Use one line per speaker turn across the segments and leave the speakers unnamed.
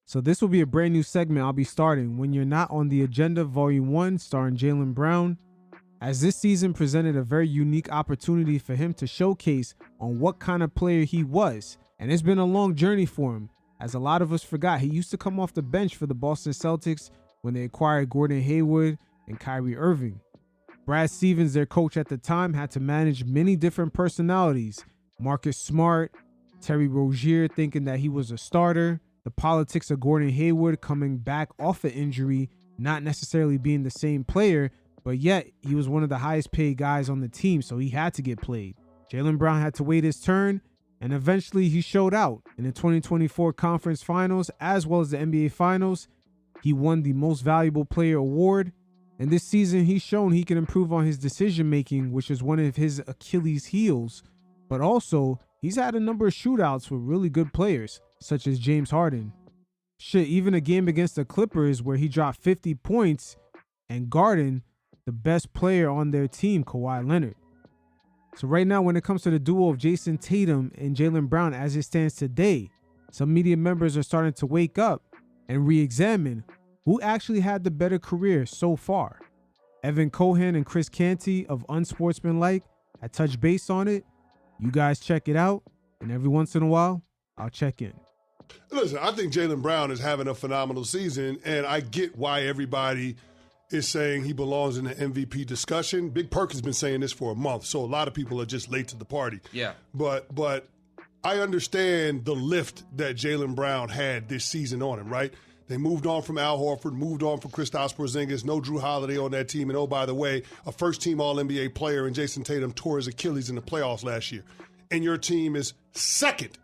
So this will be a brand new segment I'll be starting, When You're Not on the Agenda, Volume 1, starring Jaylen Brown, as this season presented a very unique opportunity for him to showcase on what kind of player he was. And it's been a long journey for him. As a lot of us forgot, he used to come off the bench for the Boston Celtics when they acquired Gordon Hayward and Kyrie Irving. Brad Stevens, their coach at the time, had to manage many different personalities. Marcus Smart, Terry Rozier thinking that he was a starter, the politics of Gordon Hayward coming back off an injury, not necessarily being the same player, but yet he was one of the highest paid guys on the team, so he had to get played. Jaylen Brown had to wait his turn, and eventually he showed out. In the 2024 Conference Finals, as well as the NBA Finals, he won the Most Valuable Player award, and this season he's shown he can improve on his decision-making, which is one of his Achilles heels, but also he's had a number of shootouts with really good players, such as James Harden. Shit, even a game against the Clippers where he dropped 50 points and guarding the best player on their team, Kawhi Leonard. So right now, when it comes to the duo of Jason Tatum and Jaylen Brown as it stands today, some media members are starting to wake up and re-examine who actually had the better career so far. Evan Cohen and Chris Canty of Unsportsmanlike had touched base on it. You guys check it out, and every once in a while, I'll check in.
Listen, I think Jaylen Brown is having a phenomenal season, and I get why everybody is saying he belongs in the MVP discussion. Big Perk has been saying this for a month, so a lot of people are just late to the party.
Yeah.
But I understand the lift that Jaylen Brown had this season on him, right? They moved on from Al Horford, moved on from Kristaps Porzingis, no Drew Holiday on that team, and oh, by the way, a first-team All-NBA player in Jason Tatum tore his Achilles in the playoffs last year. And your team is second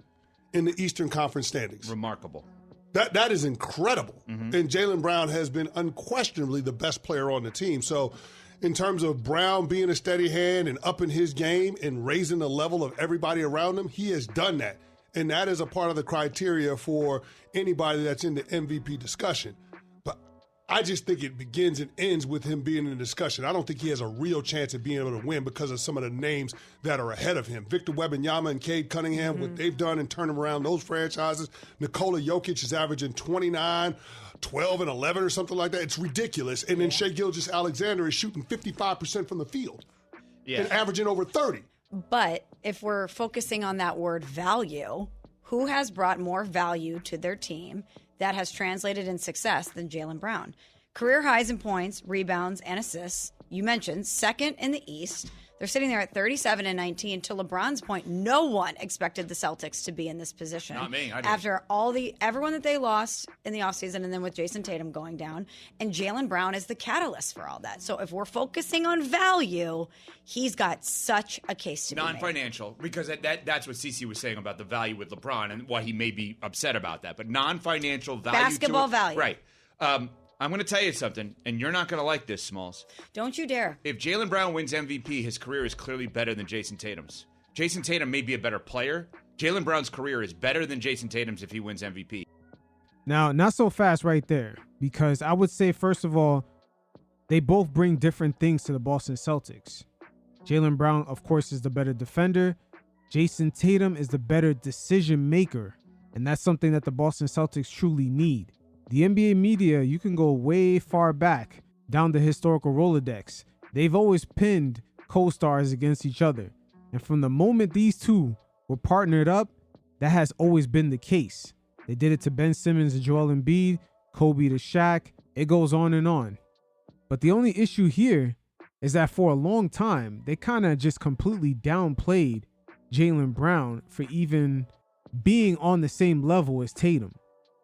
in the Eastern Conference standings.
Remarkable.
That is incredible.
Mm-hmm.
And Jaylen Brown has been unquestionably the best player on the team. So in terms of Brown being a steady hand and upping his game and raising the level of everybody around him, he has done that. And that is a part of the criteria for anybody that's in the MVP discussion. But I just think it begins and ends with him being in the discussion. I don't think he has a real chance of being able to win because of some of the names that are ahead of him. Victor Wembanyama and Cade Cunningham, what they've done and turning around those franchises. Nikola Jokic is averaging 29, 12, and 11 or something like that. It's ridiculous. And then Shai Gilgeous-Alexander is shooting 55% from the field and averaging over 30.
But if we're focusing on that word value, who has brought more value to their team that has translated in success than Jaylen Brown? Career highs in points, rebounds, and assists. You mentioned second in the East. They're sitting there at 37 and 19. To LeBron's point, no one expected the Celtics to be in this position.
Not me. I didn't.
After everyone that they lost in the offseason and then with Jason Tatum going down. And Jaylen Brown is the catalyst for all that. So if we're focusing on value, he's got such a case to be made.
Non-financial, because that's what CeCe was saying about the value with LeBron and why he may be upset about that. But non-financial value.
Basketball value.
Right. I'm going to tell you something, and you're not going to like this, Smalls.
Don't you dare.
If Jaylen Brown wins MVP, his career is clearly better than Jason Tatum's. Jason Tatum may be a better player. Jaylen Brown's career is better than Jason Tatum's if he wins MVP.
Now, not so fast right there, because I would say, first of all, they both bring different things to the Boston Celtics. Jaylen Brown, of course, is the better defender. Jason Tatum is the better decision maker, and that's something that the Boston Celtics truly need. The NBA media, you can go way far back down the historical Rolodex. They've always pinned co-stars against each other. And from the moment these two were partnered up, that has always been the case. They did it to Ben Simmons and Joel Embiid, Kobe to Shaq. It goes on and on. But the only issue here is that for a long time, they kind of just completely downplayed Jaylen Brown for even being on the same level as Tatum.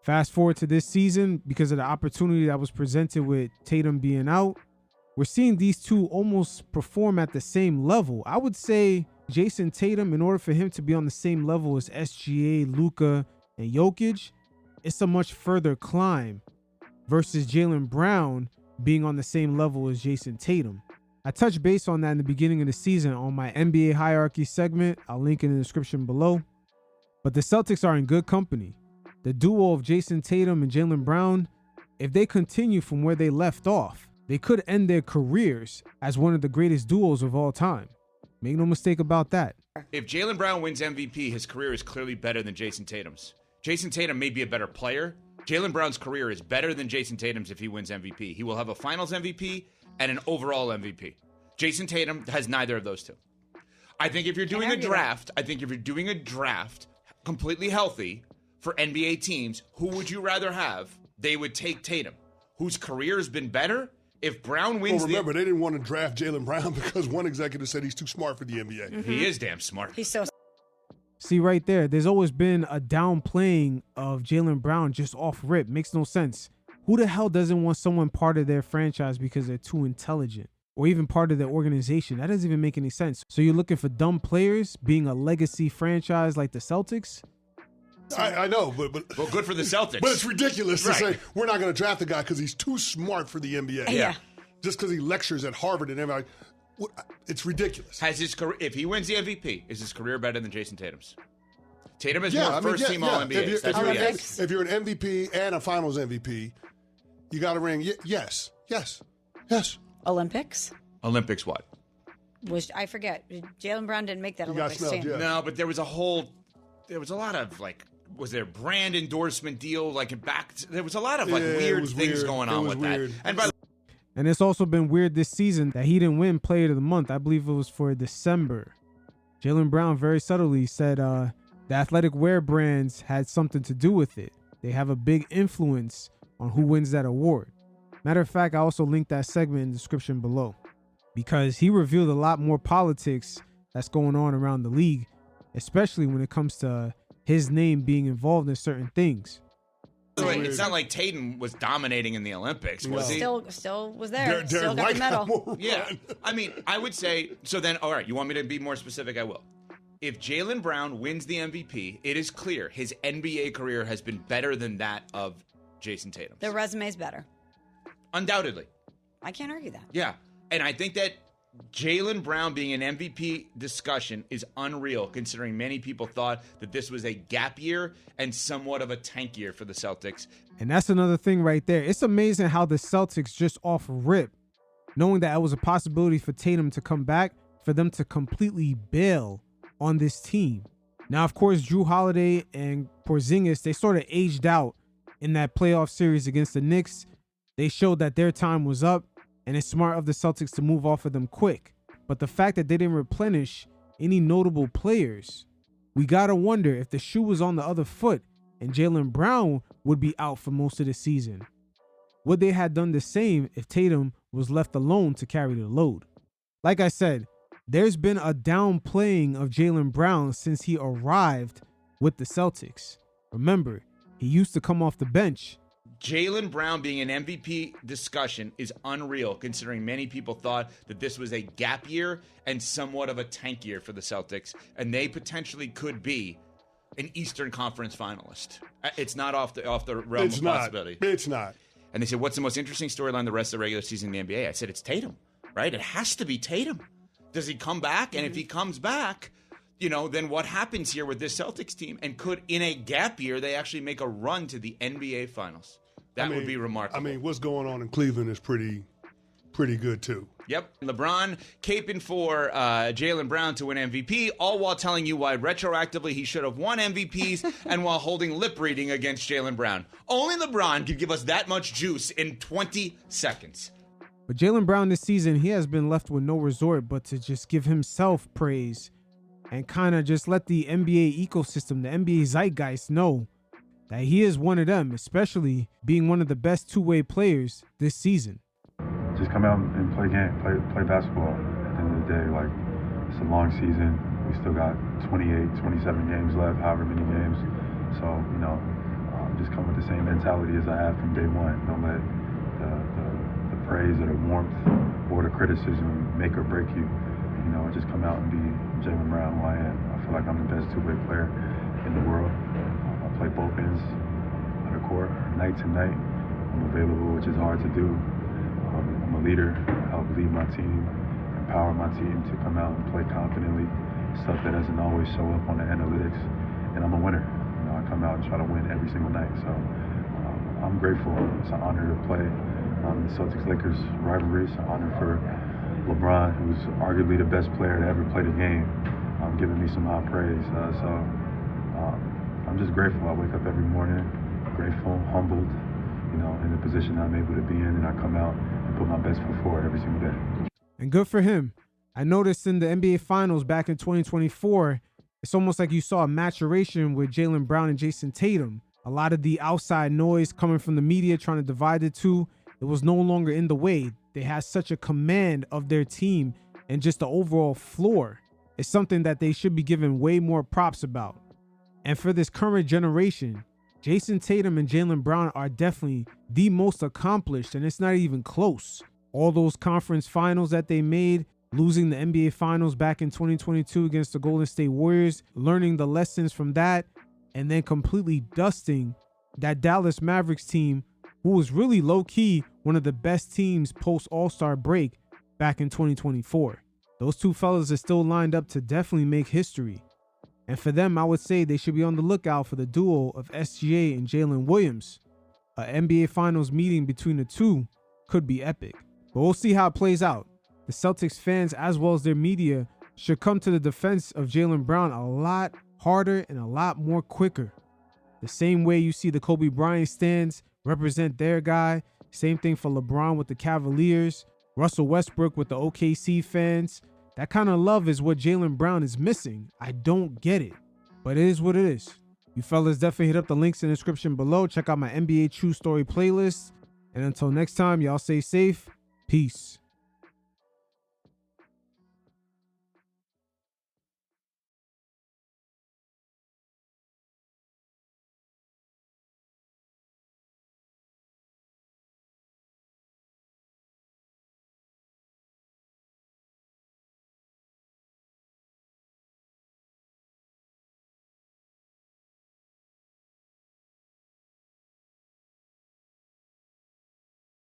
Fast forward to this season, because of the opportunity that was presented with Tatum being out, we're seeing these two almost perform at the same level. I would say Jason Tatum, in order for him to be on the same level as SGA, Luka, and Jokic, it's a much further climb versus Jaylen Brown being on the same level as Jason Tatum. I touched base on that in the beginning of the season on my NBA hierarchy segment. I'll link in the description below. But the Celtics are in good company. The duo of Jason Tatum and Jaylen Brown, if they continue from where they left off, they could end their careers as one of the greatest duos of all time. Make no mistake about that.
If Jaylen Brown wins MVP, his career is clearly better than Jason Tatum's. Jason Tatum may be a better player. Jaylen Brown's career is better than Jason Tatum's if he wins MVP. He will have a Finals MVP and an overall MVP. Jason Tatum has neither of those two. I think if you're doing a draft, completely healthy for NBA teams, who would you rather have? They would take Tatum, whose career has been better. If Brown wins,
well, remember, they didn't want to draft Jaylen Brown because one executive said he's too smart for the NBA.
Mm-hmm.
He is damn smart.
He's so.
See right there, there's always been a downplaying of Jaylen Brown just off rip. Makes no sense. Who the hell doesn't want someone part of their franchise because they're too intelligent? Or even part of their organization? That doesn't even make any sense. So you're looking for dumb players being a legacy franchise like the Celtics?
I know, but
well, good for the Celtics.
But it's ridiculous to
Right.
say we're not going to draft the guy because he's too smart for the NBA.
Yeah.
Just because he lectures at Harvard and everybody. It's ridiculous.
Has his career, if he wins the MVP, is his career better than Jason Tatum's? Tatum is more first-team All-NBAs. That's what he has.
If you're an MVP and a Finals MVP, you got a ring. Yes.
Olympics?
Olympics what?
I forget. Jaylen Brown didn't make that
got
Olympics
snubbed,
team.
yeah.
No, but there was a lot of was there a brand endorsement deal there was a lot of weird things going on with that.
And it's also been weird this season that he didn't win Player of the Month. I believe it was for December. Jaylen Brown very subtly said the athletic wear brands had something to do with it. They have a big influence on who wins that award. Matter of fact, I also linked that segment in the description below because he revealed a lot more politics that's going on around the league, especially when it comes to his name being involved in certain things.
It's not like Tatum was dominating in the Olympics, was he?
Still was there. Still
Derek
got
White
the medal.
got more
Yeah.
run.
I mean, I would say, so then, all right, you want me to be more specific? I will. If Jaylen Brown wins the MVP, it is clear his NBA career has been better than that of Jason Tatum's.
The resume's better.
Undoubtedly.
I can't argue that.
Yeah. And I think that Jaylen Brown being an MVP discussion is unreal, considering many people thought that this was a gap year and somewhat of a tank year for the Celtics.
And that's another thing right there. It's amazing how the Celtics just off rip, knowing that it was a possibility for Tatum to come back, for them to completely bail on this team. Now, of course, Drew Holiday and Porzingis, they sort of aged out in that playoff series against the Knicks. They showed that their time was up, and it's smart of the Celtics to move off of them quick. But the fact that they didn't replenish any notable players, we got to wonder if the shoe was on the other foot and Jaylen Brown would be out for most of the season. Would they have done the same if Tatum was left alone to carry the load? Like I said, there's been a downplaying of Jaylen Brown since he arrived with the Celtics. Remember, he used to come off the bench.
Jaylen Brown being an MVP discussion is unreal, considering many people thought that this was a gap year and somewhat of a tank year for the Celtics, and they potentially could be an Eastern Conference finalist. It's not off the realm of possibility.
It's not.
And they said, what's the most interesting storyline the rest of the regular season in the NBA? I said, it's Tatum, right? It has to be Tatum. Does he come back? And if he comes back, then what happens here with this Celtics team? And could, in a gap year, they actually make a run to the NBA Finals? That would be remarkable.
I mean, what's going on in Cleveland is pretty good, too.
Yep. LeBron caping for Jaylen Brown to win MVP, all while telling you why retroactively he should have won MVPs and while holding lip reading against Jaylen Brown. Only LeBron could give us that much juice in 20 seconds.
But Jaylen Brown this season, he has been left with no resort but to just give himself praise and kind of just let the NBA ecosystem, the NBA zeitgeist know that he is one of them, especially being one of the best two-way players this season.
Just come out and play basketball. At the end of the day, it's a long season. We still got 28, 27 games left, however many games. So, just come with the same mentality as I had from day one. Don't let the praise or the warmth or the criticism make or break you. Just come out and be Jaylen Brown, who I am. I feel like I'm the best two-way player in the world. I play both ends of the court, night to night. I'm available, which is hard to do. I'm a leader. I help lead my team, empower my team to come out and play confidently, stuff that doesn't always show up on the analytics. And I'm a winner. I come out and try to win every single night. So I'm grateful. It's an honor to play the Celtics-Lakers rivalry. It's an honor for LeBron, who's arguably the best player to ever play the game, giving me some high praise. So I'm just grateful. I wake up every morning grateful, humbled, you know, in the position I'm able to be in, and I come out and put my best foot forward every single day.
And good for him. I noticed in the NBA Finals back in 2024, it's almost like you saw a maturation with Jaylen Brown and Jason Tatum. A lot of the outside noise coming from the media trying to divide the two, it was no longer in the way. They had such a command of their team and just the overall floor. It's something that they should be given way more props about. And for this current generation, Jason Tatum and Jaylen Brown are definitely the most accomplished, and it's not even close. All those conference finals that they made, losing the NBA Finals back in 2022 against the Golden State Warriors, learning the lessons from that, and then completely dusting that Dallas Mavericks team, who was really low-key one of the best teams post-All-Star break back in 2024. Those two fellas are still lined up to definitely make history. And for them, I would say they should be on the lookout for the duo of SGA and Jalen Williams. An NBA Finals meeting between the two could be epic. But we'll see how it plays out. The Celtics fans, as well as their media, should come to the defense of Jaylen Brown a lot harder and a lot more quicker. The same way you see the Kobe Bryant stands represent their guy. Same thing for LeBron with the Cavaliers. Russell Westbrook with the OKC fans. That kind of love is what Jaylen Brown is missing. I don't get it, but it is what it is. You fellas definitely hit up the links in the description below. Check out my NBA True Story playlist. And until next time, y'all stay safe. Peace.